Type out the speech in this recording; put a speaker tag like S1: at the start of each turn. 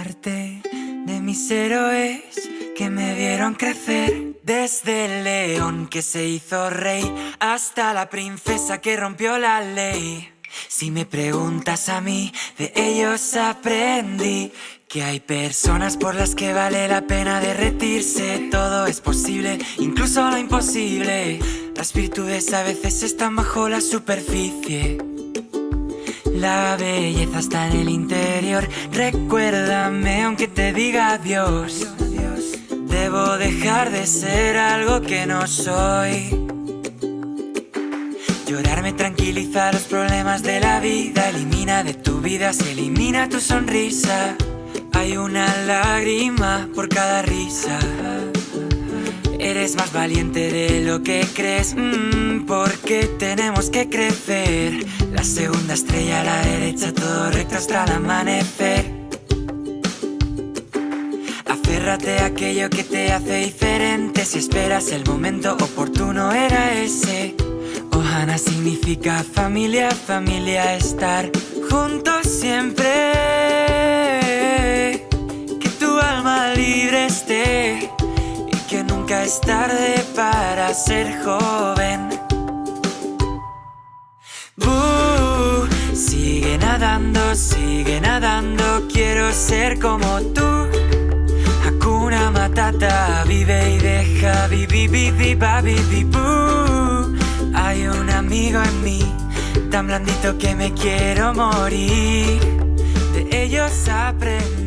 S1: parte de mis héroes que me vieron crecer. Desde el león que se hizo rey hasta la princesa que rompió la ley. Si me preguntas a mí, de ellos aprendí que hay personas por las que vale la pena derretirse. Todo es posible, incluso lo imposible. Las virtudes a veces están bajo la superficie. La belleza está en el interior. Recuérdame aunque te diga adiós. Debo dejar de ser algo que no soy. Llorar me tranquiliza los problemas de la vida. Elimina de tu vida, se elimina tu sonrisa. Hay una lágrima por cada risa. Eres más valiente de lo que crees, porque tenemos que crecer. La segunda estrella a la derecha, todo recto hasta el amanecer. Aférrate a aquello que te hace diferente. Si esperas el momento oportuno era ese. Ohana significa familia, familia, estar juntos siempre. Que tu alma libre esté y que nunca es tarde para ser joven. Sigue nadando, quiero ser como tú. Hakuna Matata, vive y deja, Hay un amigo en mí, tan blandito que me quiero morir. De ellos aprendí.